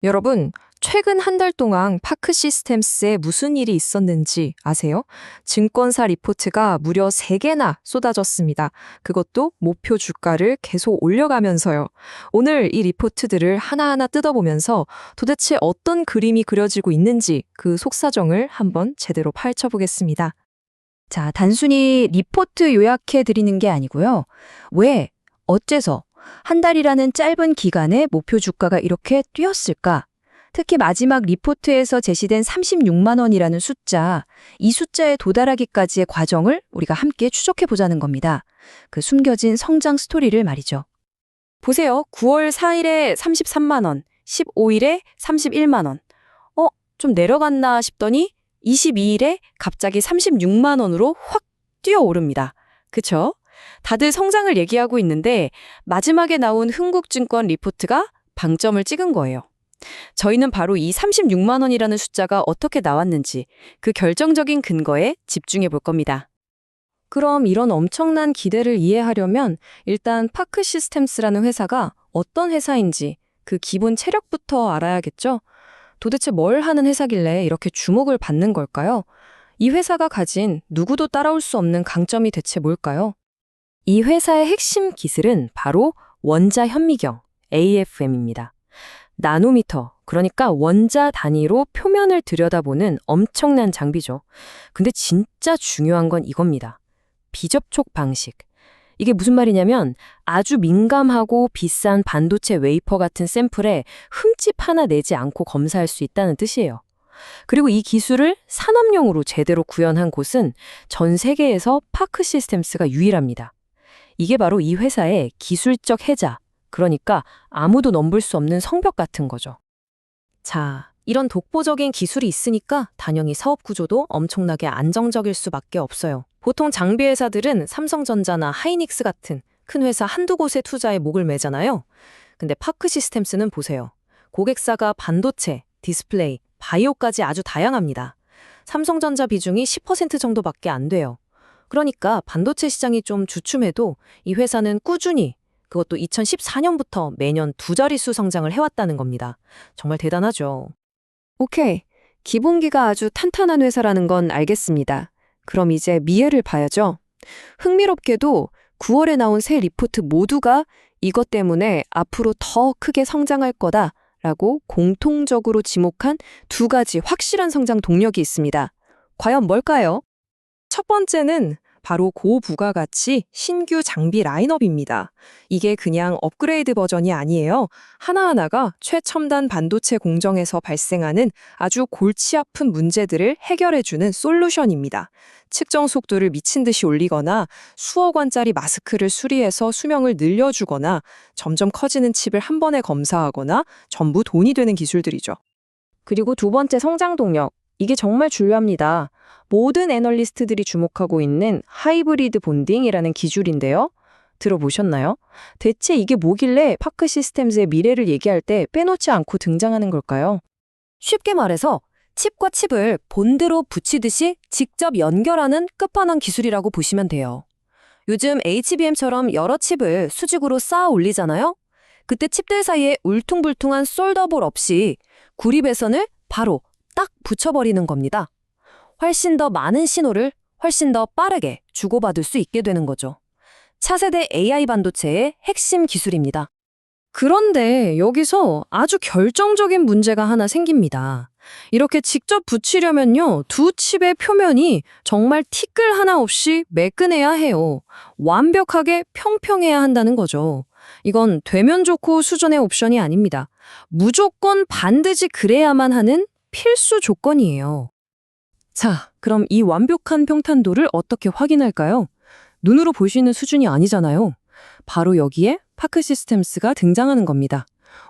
여러분, 최근 한 달 동안 파크 시스템스에 무슨 일이 있었는지 아세요? 증권사 리포트가 무려 3개나 쏟아졌습니다. 그것도 목표 주가를 계속 올려가면서요. 오늘 이 리포트들을 하나하나 뜯어보면서 도대체 어떤 그림이 그려지고 있는지 그 속사정을 한번 제대로 파헤쳐보겠습니다. 자, 단순히 리포트 요약해 드리는 게 아니고요. 왜, 어째서 한 달이라는 짧은 기간에 목표 주가가 이렇게 뛰었을까? 특히 마지막 리포트에서 제시된 36만 원이라는 숫자, 이 숫자에 도달하기까지의 과정을 우리가 함께 추적해 보자는 겁니다. 그 숨겨진 성장 스토리를 말이죠. 보세요. 9월 4일에 33만 원, 15일에 31만 원. 좀 내려갔나 싶더니 22일에 갑자기 36만 원으로 확 뛰어오릅니다. 그쵸? 다들 성장을 얘기하고 있는데 마지막에 나온 흥국증권 리포트가 방점을 찍은 거예요. 저희는 바로 이 36만 원이라는 숫자가 어떻게 나왔는지 그 결정적인 근거에 집중해 볼 겁니다. 그럼 이런 엄청난 기대를 이해하려면 일단 파크 시스템스라는 회사가 어떤 회사인지 그 기본 체력부터 알아야겠죠? 도대체 뭘 하는 회사길래 이렇게 주목을 받는 걸까요? 이 회사가 가진 누구도 따라올 수 없는 강점이 대체 뭘까요? 이 회사의 핵심 기술은 바로 원자 현미경, AFM입니다. 나노미터, 그러니까 원자 단위로 표면을 들여다보는 엄청난 장비죠. 근데 진짜 중요한 건 이겁니다. 비접촉 방식. 이게 무슨 말이냐면 아주 민감하고 비싼 반도체 웨이퍼 같은 샘플에 흠집 하나 내지 않고 검사할 수 있다는 뜻이에요. 그리고 이 기술을 산업용으로 제대로 구현한 곳은 전 세계에서 파크 시스템스가 유일합니다. 이게 바로 이 회사의 기술적 해자, 그러니까 아무도 넘볼 수 없는 성벽 같은 거죠. 자, 이런 독보적인 기술이 있으니까 당연히 사업 구조도 엄청나게 안정적일 수밖에 없어요. 보통 장비 회사들은 삼성전자나 하이닉스 같은 큰 회사 한두 곳에 투자에 목을 매잖아요. 근데 파크 시스템스는 보세요. 고객사가 반도체, 디스플레이, 바이오까지 아주 다양합니다. 삼성전자 비중이 10% 정도밖에 안 돼요. 그러니까 반도체 시장이 좀 주춤해도 이 회사는 꾸준히 그것도 2014년부터 매년 2자릿수 성장을 해왔다는 겁니다. 정말 대단하죠. 오케이. 기본기가 아주 탄탄한 회사라는 건 알겠습니다. 그럼 이제 미래를 봐야죠. 흥미롭게도 9월에 나온 새 리포트 모두가 이것 때문에 앞으로 더 크게 성장할 거다라고 공통적으로 지목한 2가지 확실한 성장 동력이 있습니다. 과연 뭘까요? 첫 번째는 바로 고부가가치 신규 장비 라인업입니다. 이게 그냥 업그레이드 버전이 아니에요. 하나하나가 최첨단 반도체 공정에서 발생하는 아주 골치 아픈 문제들을 해결해주는 솔루션입니다. 측정 속도를 미친 듯이 올리거나 수억 원짜리 마스크를 수리해서 수명을 늘려주거나 점점 커지는 칩을 한 번에 검사하거나 전부 돈이 되는 기술들이죠. 그리고 두 번째 성장 동력. 이게 정말 중요합니다. 모든 애널리스트들이 주목하고 있는 하이브리드 본딩이라는 기술인데요. 들어보셨나요? 대체 이게 뭐길래 파크 시스템즈의 미래를 얘기할 때 빼놓지 않고 등장하는 걸까요? 쉽게 말해서 칩과 칩을 본드로 붙이듯이 직접 연결하는 끝판왕 기술이라고 보시면 돼요. 요즘 HBM처럼 여러 칩을 수직으로 쌓아 올리잖아요? 그때 칩들 사이에 울퉁불퉁한 솔더볼 없이 구리배선을 바로 딱 붙여버리는 겁니다. 훨씬 더 많은 신호를 훨씬 더 빠르게 주고받을 수 있게 되는 거죠. 차세대 AI 반도체의 핵심 기술입니다. 그런데 여기서 아주 결정적인 문제가 하나 생깁니다. 이렇게 직접 붙이려면요, 두 칩의 표면이 정말 티끌 하나 없이 매끈해야 해요. 완벽하게 평평해야 한다는 거죠. 이건 되면 좋고 수준의 옵션이 아닙니다. 무조건 반드시 그래야만 하는 필수 조건이에요. 자, 그럼 이 완벽한 평탄도를 어떻게 확인할까요? 눈으로 볼 수 있는 수준이 아니잖아요. 바로 여기에 파크 시스템스가 등장하는 겁니다.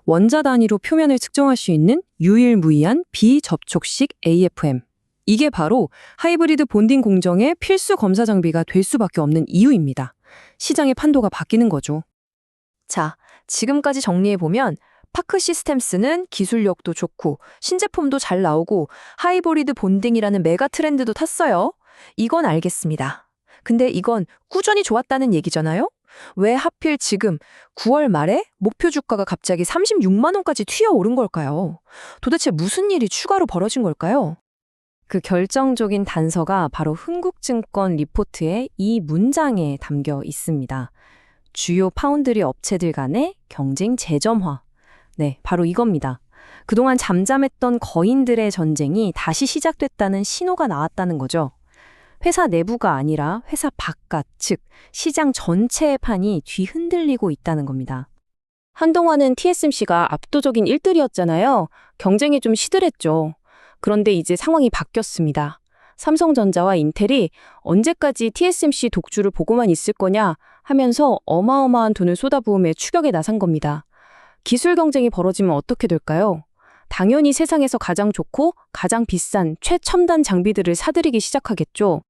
원자 단위로 표면을 측정할 수 있는 유일무이한 비접촉식 AFM. 이게 바로 하이브리드 본딩 공정의 필수 검사 장비가 될 수밖에 없는 이유입니다. 시장의 판도가 바뀌는 거죠. 자, 지금까지 정리해보면 파크 시스템스는 기술력도 좋고 신제품도 잘 나오고 하이브리드 본딩이라는 메가 트렌드도 탔어요. 이건 알겠습니다. 근데 이건 꾸준히 좋았다는 얘기잖아요? 왜 하필 지금 9월 말에 목표 주가가 갑자기 36만 원까지 튀어오른 걸까요? 도대체 무슨 일이 추가로 벌어진 걸까요? 그 결정적인 단서가 바로 흥국증권 리포트의 이 문장에 담겨 있습니다. 주요 파운드리 업체들 간의 경쟁 재점화. 네, 바로 이겁니다. 그동안 잠잠했던 거인들의 전쟁이 다시 시작됐다는 신호가 나왔다는 거죠. 회사 내부가 아니라 회사 바깥, 즉 시장 전체의 판이 뒤흔들리고 있다는 겁니다. 한동안은 TSMC가 압도적인 1등이었잖아요. 경쟁이 좀 시들했죠. 그런데 이제 상황이 바뀌었습니다. 삼성전자와 인텔이 언제까지 TSMC 독주를 보고만 있을 거냐 하면서 어마어마한 돈을 쏟아부으며 추격에 나선 겁니다. 기술 경쟁이 벌어지면 어떻게 될까요? 당연히 세상에서 가장 좋고 가장 비싼 최첨단 장비들을 사들이기 시작하겠죠.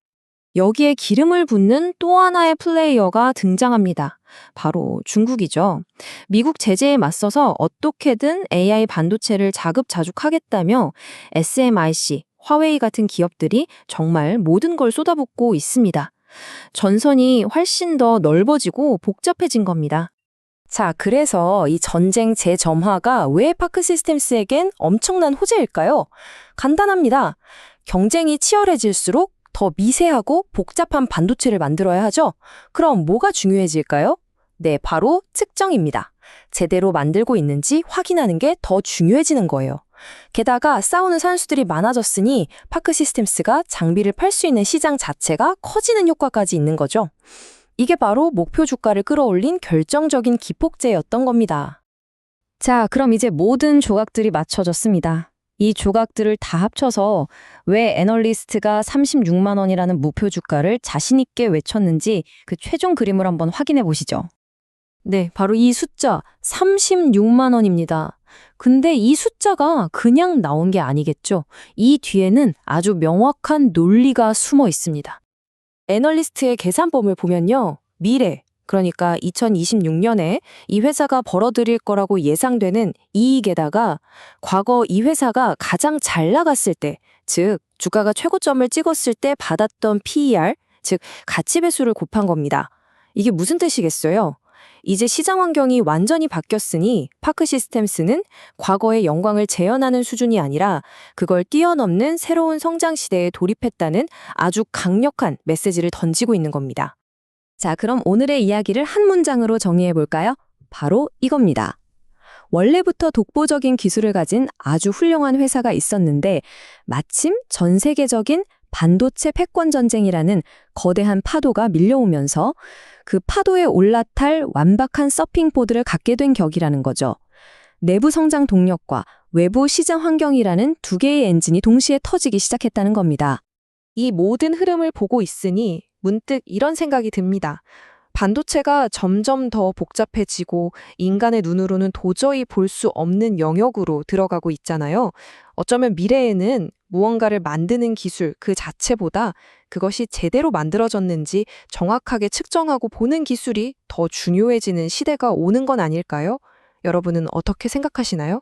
여기에 기름을 붓는 또 하나의 플레이어가 등장합니다. 바로 중국이죠. 미국 제재에 맞서서 어떻게든 AI 반도체를 자급자족하겠다며 SMIC, 화웨이 같은 기업들이 정말 모든 걸 쏟아붓고 있습니다. 전선이 훨씬 더 넓어지고 복잡해진 겁니다. 자, 그래서 이 전쟁 재점화가 왜 파크 시스템스에겐 엄청난 호재일까요? 간단합니다. 경쟁이 치열해질수록 더 미세하고 복잡한 반도체를 만들어야 하죠. 그럼 뭐가 중요해질까요? 네, 바로 측정입니다. 제대로 만들고 있는지 확인하는 게 더 중요해지는 거예요. 게다가 싸우는 선수들이 많아졌으니 파크 시스템스가 장비를 팔 수 있는 시장 자체가 커지는 효과까지 있는 거죠. 이게 바로 목표 주가를 끌어올린 결정적인 기폭제였던 겁니다. 자, 그럼 이제 모든 조각들이 맞춰졌습니다. 이 조각들을 다 합쳐서 왜 애널리스트가 36만 원이라는 목표 주가를 자신 있게 외쳤는지 그 최종 그림을 한번 확인해 보시죠. 네, 바로 이 숫자 36만 원입니다. 근데 이 숫자가 그냥 나온 게 아니겠죠. 이 뒤에는 아주 명확한 논리가 숨어 있습니다. 애널리스트의 계산법을 보면요. 미래, 그러니까 2026년에 이 회사가 벌어들일 거라고 예상되는 이익에다가 과거 이 회사가 가장 잘 나갔을 때, 즉 주가가 최고점을 찍었을 때 받았던 PER, 즉 가치 배수를 곱한 겁니다. 이게 무슨 뜻이겠어요? 이제 시장 환경이 완전히 바뀌었으니 파크 시스템스는 과거의 영광을 재현하는 수준이 아니라 그걸 뛰어넘는 새로운 성장 시대에 돌입했다는 아주 강력한 메시지를 던지고 있는 겁니다. 자, 그럼 오늘의 이야기를 한 문장으로 정리해 볼까요? 바로 이겁니다. 원래부터 독보적인 기술을 가진 아주 훌륭한 회사가 있었는데 마침 전 세계적인 반도체 패권 전쟁이라는 거대한 파도가 밀려오면서 그 파도에 올라탈 완박한 서핑보드를 갖게 된 격이라는 거죠. 내부 성장 동력과 외부 시장 환경이라는 두 개의 엔진이 동시에 터지기 시작했다는 겁니다. 이 모든 흐름을 보고 있으니 문득 이런 생각이 듭니다. 반도체가 점점 더 복잡해지고 인간의 눈으로는 도저히 볼 수 없는 영역으로 들어가고 있잖아요. 어쩌면 미래에는 무언가를 만드는 기술 그 자체보다 그것이 제대로 만들어졌는지 정확하게 측정하고 보는 기술이 더 중요해지는 시대가 오는 건 아닐까요? 여러분은 어떻게 생각하시나요?